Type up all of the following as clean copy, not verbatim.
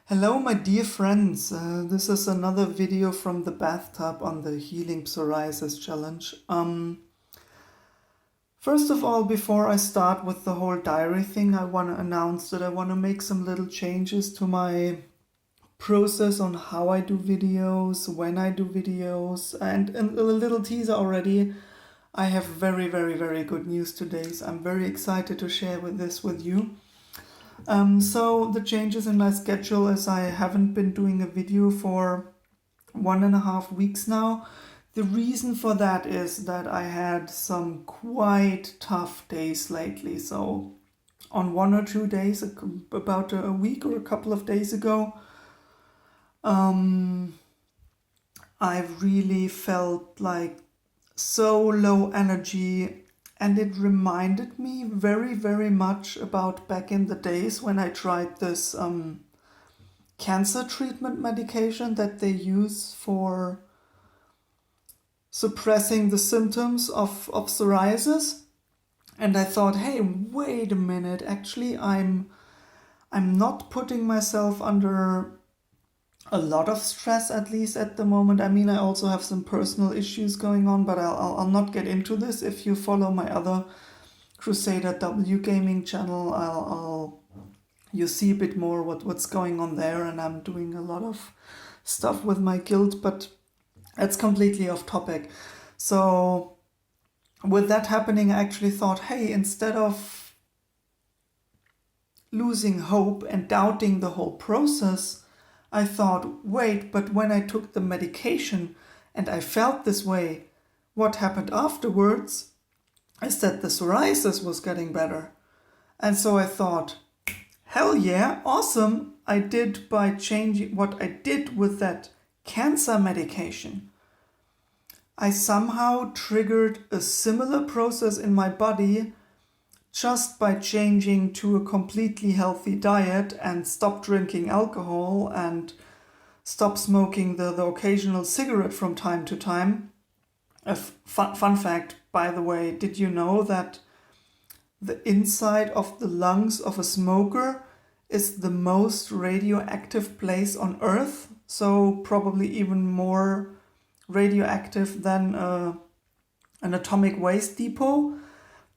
Hello, my dear friends. This is another video from the bathtub on the Healing Psoriasis Challenge. First of all, before I start with the whole diary thing, I want to announce that I want to make some little changes to my process on how I do videos, when I do videos, and a little teaser already. I have very, very, very good news today, so I'm very excited to share this with you. So the changes in my schedule is I haven't been doing a video for 1.5 weeks now. The reason for that is that I had some quite tough days lately. So on 1 or 2 days, about a week or a couple of days ago, I really felt like so low energy, and it reminded me very, very much about back in the days when I tried this cancer treatment medication that they use for suppressing the symptoms of psoriasis. And I thought, hey, wait a minute, actually I'm not putting myself under a lot of stress, at least at the moment. I mean, I also have some personal issues going on, but I'll not get into this. If you follow my other Crusader W gaming channel, you see a bit more what's going on there, and I'm doing a lot of stuff with my guild, but it's completely off topic. So with that happening, I actually thought, hey, instead of losing hope and doubting the whole process, I thought, wait, but when I took the medication and I felt this way, what happened afterwards is that the psoriasis was getting better. And so I thought, hell yeah, awesome. I did by changing what I did with that cancer medication. I somehow triggered a similar process in my body just by changing to a completely healthy diet and stop drinking alcohol and stop smoking the occasional cigarette from time to time. A fun fact, by the way, did you know that the inside of the lungs of a smoker is the most radioactive place on Earth? So probably even more radioactive than an atomic waste depot.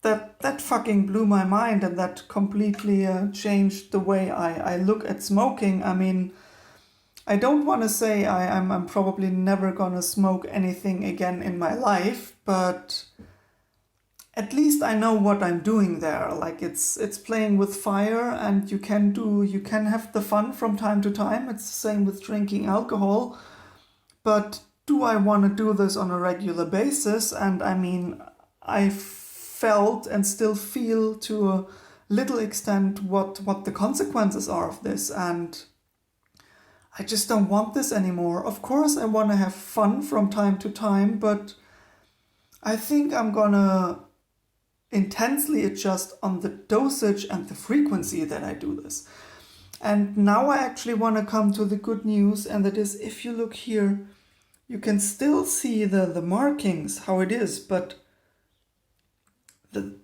That fucking blew my mind, and that completely changed the way I look at smoking. I mean, I don't want to say I'm probably never gonna smoke anything again in my life, but at least I know what I'm doing there. Like it's playing with fire, and you can have the fun from time to time. It's the same with drinking alcohol, but do I want to do this on a regular basis? And I mean, I felt and still feel to a little extent what the consequences are of this, and I just don't want this anymore. Of course I want to have fun from time to time, but I think I'm gonna intensely adjust on the dosage and the frequency that I do this. And now I actually want to come to the good news, and that is, if you look here, you can still see the markings, how it is, but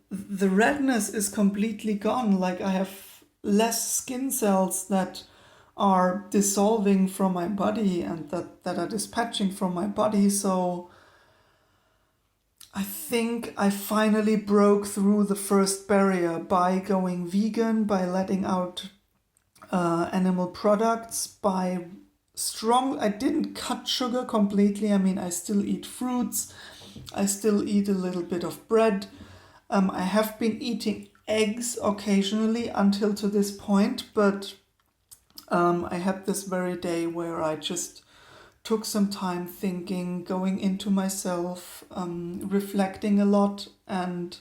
the redness is completely gone. Like I have less skin cells that are dissolving from my body and that are dispatching from my body. So I think I finally broke through the first barrier by going vegan, by letting out animal products, by I didn't cut sugar completely. I mean, I still eat fruits, I still eat a little bit of bread. I have been eating eggs occasionally until to this point, but I had this very day where I just took some time thinking, going into myself, reflecting a lot. And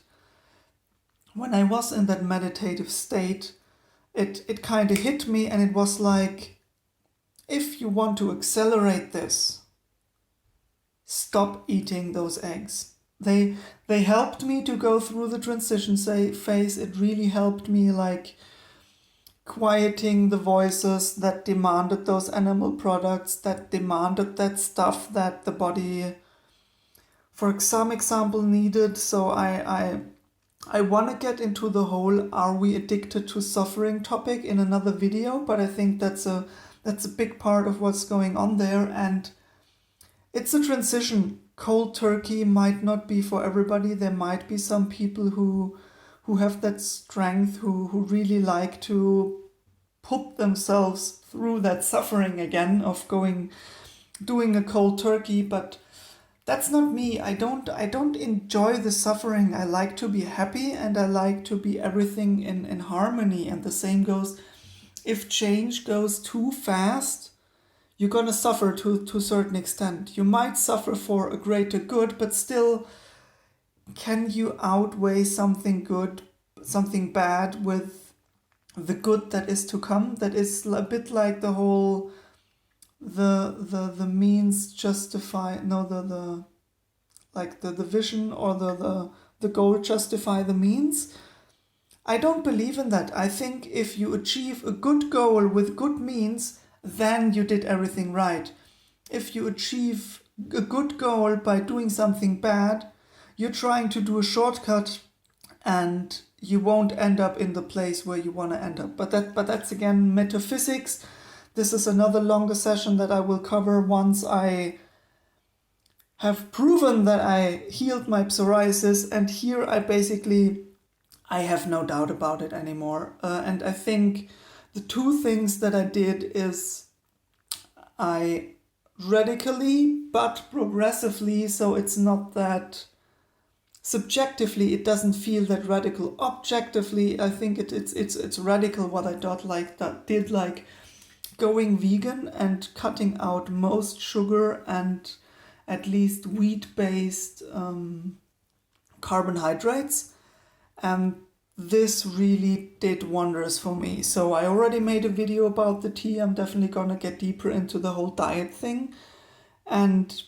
when I was in that meditative state, it kind of hit me, and it was like, if you want to accelerate this, stop eating those eggs. They helped me to go through the transition phase. It really helped me, like, quieting the voices that demanded those animal products, that demanded that stuff that the body, for some example, needed. So I want to get into the whole "are we addicted to suffering" topic in another video, but I think that's a That's a big part of what's going on there, and it's a transition. Cold turkey might not be for everybody. There might be some people who have that strength, who really like to put themselves through that suffering again of doing a cold turkey, but that's not me. I don't enjoy the suffering. I like to be happy, and I like to be everything in harmony. And the same goes, if change goes too fast, you're gonna suffer to a certain extent. You might suffer for a greater good, but still, can you outweigh something good, something bad with the good that is to come? That is a bit like the whole the means justify the like the vision, or the goal justify the means. I don't believe in that. I think if you achieve a good goal with good means, then you did everything right. If you achieve a good goal by doing something bad, you're trying to do a shortcut, and you won't end up in the place where you want to end up. But that's again metaphysics. This is another longer session that I will cover once I have proven that I healed my psoriasis, and here I have no doubt about it anymore. And I think the two things that I did is I radically but progressively, so it's not that subjectively it doesn't feel that radical. Objectively, I think it's radical what I did like going vegan and cutting out most sugar and at least wheat-based carbohydrates. And this really did wonders for me. So I already made a video about the tea. I'm definitely gonna get deeper into the whole diet thing. And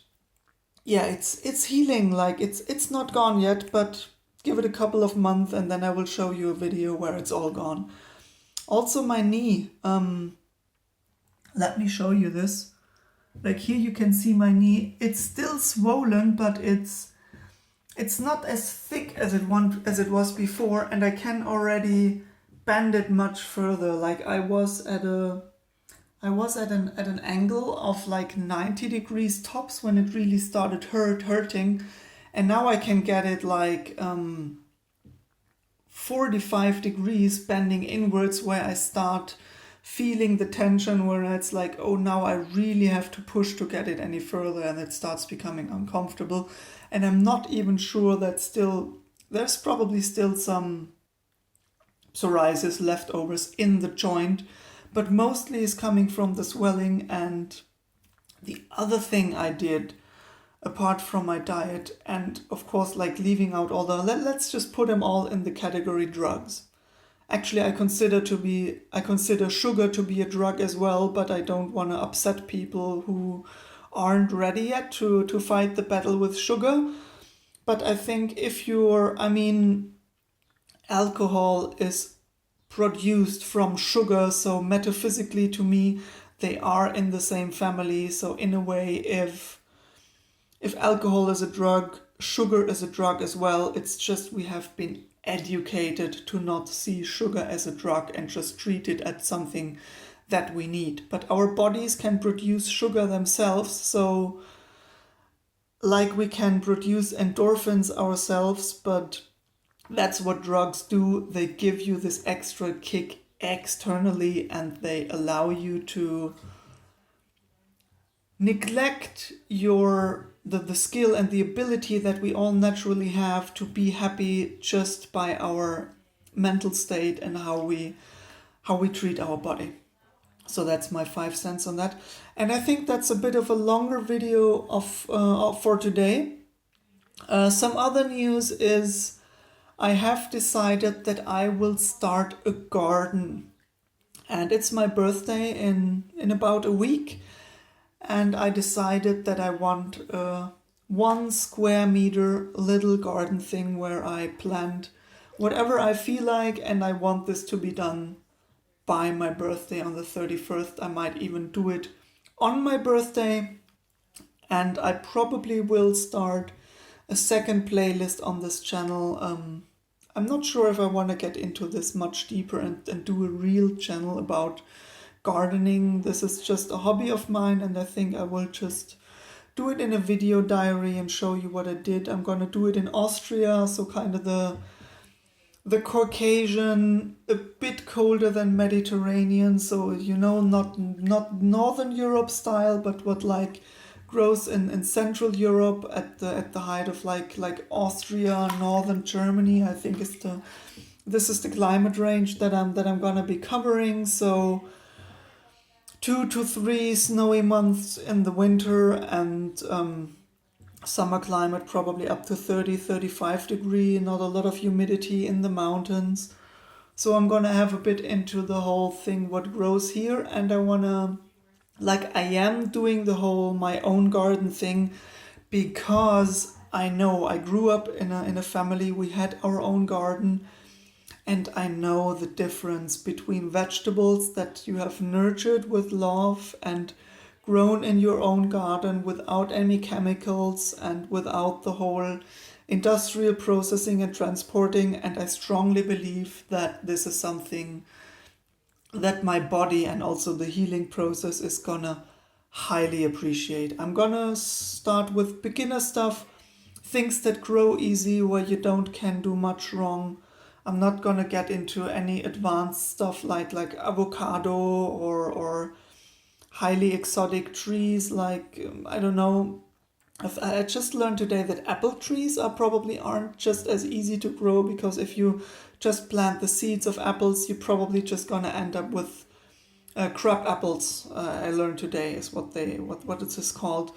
yeah, it's healing. Like it's not gone yet, but give it a couple of months and then I will show you a video where it's all gone. Also my knee. Let me show you this. Like here you can see my knee. It's still swollen, but it's not as thick as it was before, and I can already bend it much further. Like I was at an angle of like 90 degrees tops when it really started hurting, and now I can get it like 45 degrees bending inwards, where I start feeling the tension, where it's like, oh, now I really have to push to get it any further, and it starts becoming uncomfortable. And I'm not even sure that there's probably still some psoriasis leftovers in the joint, but mostly is coming from the swelling. And the other thing I did, apart from my diet, and of course like leaving out all let's just put them all in the category drugs. Actually, I consider sugar to be a drug as well, but I don't want to upset people who aren't ready yet to fight the battle with sugar. But I think alcohol is produced from sugar, so metaphysically to me, they are in the same family. So in a way, if alcohol is a drug, sugar is a drug as well. It's just we have been educated to not see sugar as a drug and just treat it as something that we need. But our bodies can produce sugar themselves, so like we can produce endorphins ourselves, but that's what drugs do. They give you this extra kick externally, and they allow you to neglect the skill and the ability that we all naturally have to be happy just by our mental state and how we treat our body. So that's my 5 cents on that. And I think that's a bit of a longer video for today. Some other news is I have decided that I will start a garden. And it's my birthday in about a week. And I decided that I want a 1 square meter little garden thing where I plant whatever I feel like, and I want this to be done by my birthday on the 31st. I might even do it on my birthday, and I probably will start a second playlist on this channel. I'm not sure if I want to get into this much deeper and do a real channel about gardening. This is just a hobby of mine, and I think I will just do it in a video diary and show you what I did. I'm gonna do it in Austria, so kind of the Caucasian, a bit colder than Mediterranean, so not Northern Europe style, but what like grows in Central Europe at the height of like Austria, Northern Germany. I think this is the climate range that I'm gonna be covering. So 2 to 3 snowy months in the winter, and summer climate probably up to 30-35 degree, not a lot of humidity in the mountains. So I'm gonna have a bit into the whole thing what grows here, and I am doing the whole my own garden thing, because I know I grew up in a family, we had our own garden, and I know the difference between vegetables that you have nurtured with love and grown in your own garden without any chemicals and without the whole industrial processing and transporting. And I strongly believe that this is something that my body and also the healing process is gonna highly appreciate. I'm gonna start with beginner stuff, things that grow easy, where you can do much wrong. I'm not gonna get into any advanced stuff like avocado or highly exotic trees I don't know. I just learned today that apple trees aren't just as easy to grow, because if you just plant the seeds of apples, you're probably just gonna end up with crab apples. I learned today is what it is called.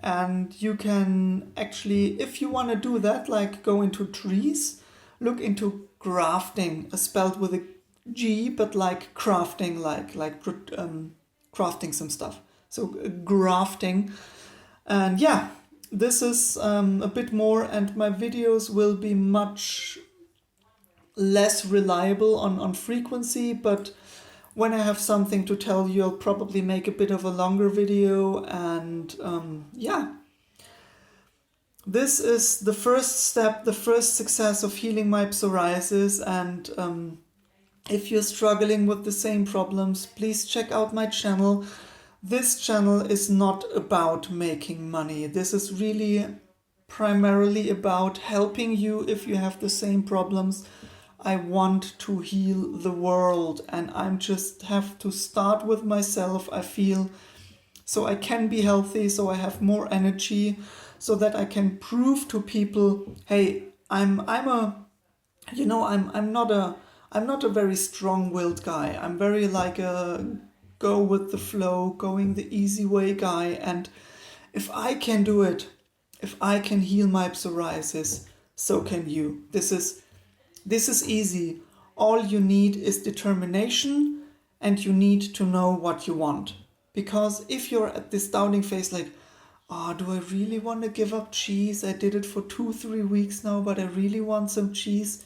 And you can actually, if you want to do that, go into trees, look into grafting, spelled with a G, but crafting, crafting some stuff. So grafting. And yeah, this is a bit more, and my videos will be much less reliable on frequency, but when I have something to tell you, I'll probably make a bit of a longer video. And this is the first step, the first success of healing my psoriasis. And if you're struggling with the same problems, please check out my channel. This channel is not about making money. This is really primarily about helping you if you have the same problems. I want to heal the world, and I'm just have to start with myself, I feel, so I can be healthy, so I have more energy, so that I can prove to people, hey, I'm not a very strong-willed guy. I'm very like a go with the flow, going the easy way guy. And if I can do it, if I can heal my psoriasis, so can you. This is easy. All you need is determination, and you need to know what you want. Because if you're at this doubting phase, do I really want to give up cheese? I did it for 2-3 weeks now, but I really want some cheese.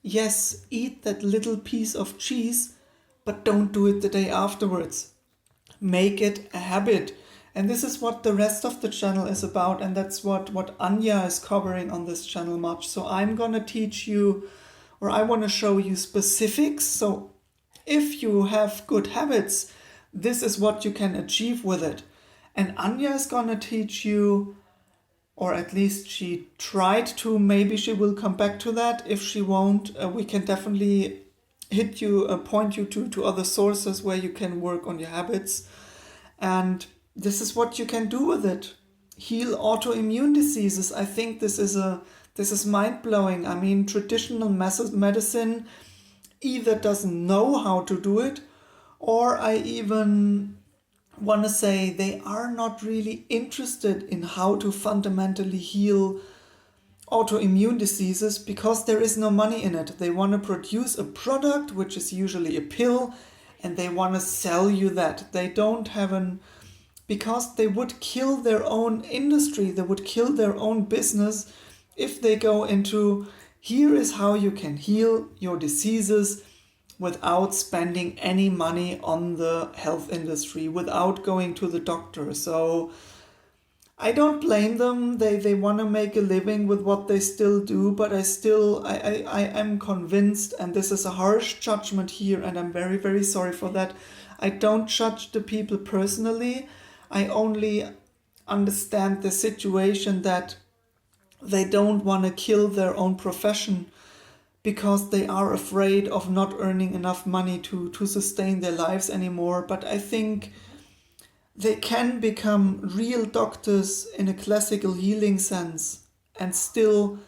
Yes, eat that little piece of cheese, but don't do it the day afterwards. Make it a habit. And this is what the rest of the channel is about, and that's what Anya is covering on this channel much. So I'm gonna teach you, or I want to show you specifics. So if you have good habits, this is what you can achieve with it. And Anya is gonna teach you, or at least she tried to, maybe she will come back to that. If she won't, we can definitely point you to other sources where you can work on your habits. And this is what you can do with it. Heal autoimmune diseases. I think this is mind-blowing. I mean, traditional medicine either doesn't know how to do it, or I even want to say they are not really interested in how to fundamentally heal autoimmune diseases, because there is no money in it. They want to produce a product, which is usually a pill, and they want to sell you that. They don't have because they would kill their own industry, they would kill their own business if they go into, here is how you can heal your diseases without spending any money on the health industry, without going to the doctor. So I don't blame them. They want to make a living with what they still do, but I am convinced, and this is a harsh judgment here, and I'm very, very sorry for that. I don't judge the people personally. I only understand the situation that they don't want to kill their own profession because they are afraid of not earning enough money to sustain their lives anymore. But I think they can become real doctors in a classical healing sense and still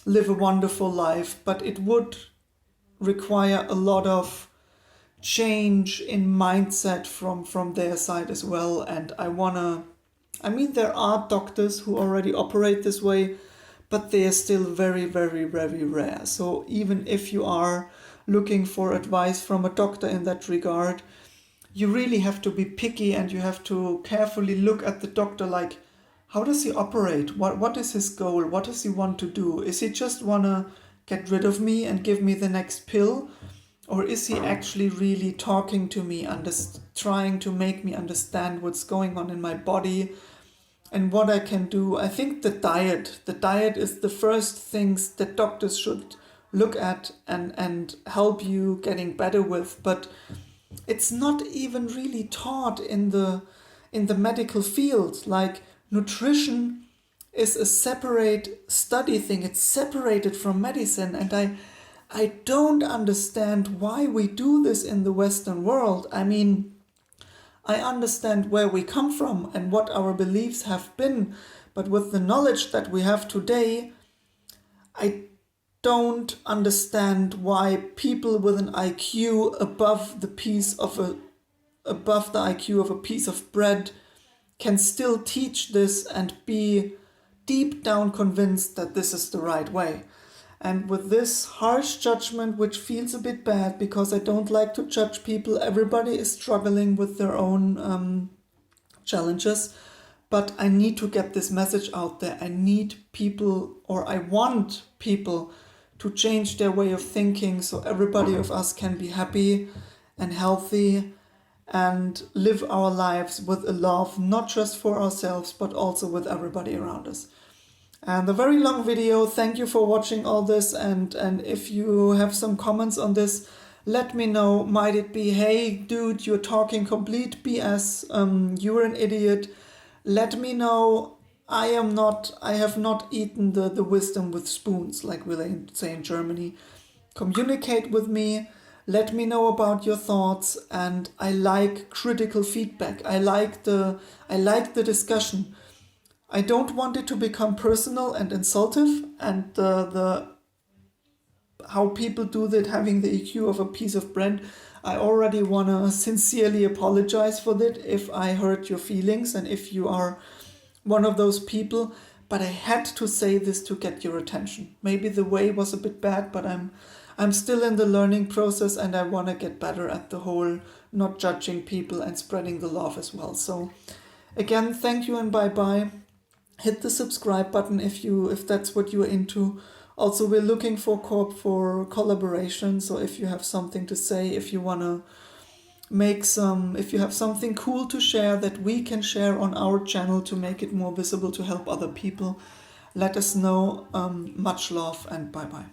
live a wonderful life. But it would require a lot of change in mindset from their side as well. And there are doctors who already operate this way, but they are still very, very, very rare. So even if you are looking for advice from a doctor in that regard, you really have to be picky and you have to carefully look at the doctor, like, how does he operate? What is his goal? What does he want to do? Is he just want to get rid of me and give me the next pill? Or is he actually really talking to me, trying to make me understand what's going on in my body and what I can do? I think the diet is the first things that doctors should look at and help you getting better with. But it's not even really taught in the medical field. Like, nutrition is a separate study thing. It's separated from medicine. And I don't understand why we do this in the Western world. I mean, I understand where we come from and what our beliefs have been, but with the knowledge that we have today, I don't understand why people with an IQ above the IQ of a piece of bread can still teach this and be deep down convinced that this is the right way. And with this harsh judgment, which feels a bit bad because I don't like to judge people, everybody is struggling with their own challenges, but I need to get this message out there. I need people, or I want people, to change their way of thinking so everybody of us can be happy and healthy and live our lives with a love, not just for ourselves, but also with everybody around us. And a very long video. Thank you for watching all this. And if you have some comments on this, let me know. Might it be, hey, dude, you're talking complete BS. You're an idiot. Let me know. I have not eaten the wisdom with spoons, like we say in Germany. Communicate with me. Let me know about your thoughts. And I like critical feedback. I like the discussion. I don't want it to become personal and insultive, and the how people do that, having the EQ of a piece of bread. I already want to sincerely apologize for that if I hurt your feelings and if you are one of those people, but I had to say this to get your attention. Maybe the way was a bit bad, but I'm still in the learning process and I want to get better at the whole not judging people and spreading the love as well. So again, thank you and bye-bye. Hit the subscribe button if that's what you're into. Also, we're looking for collaboration. So if you have something to say, if you want to if you have something cool to share that we can share on our channel to make it more visible, to help other people, let us know. Much love and bye-bye.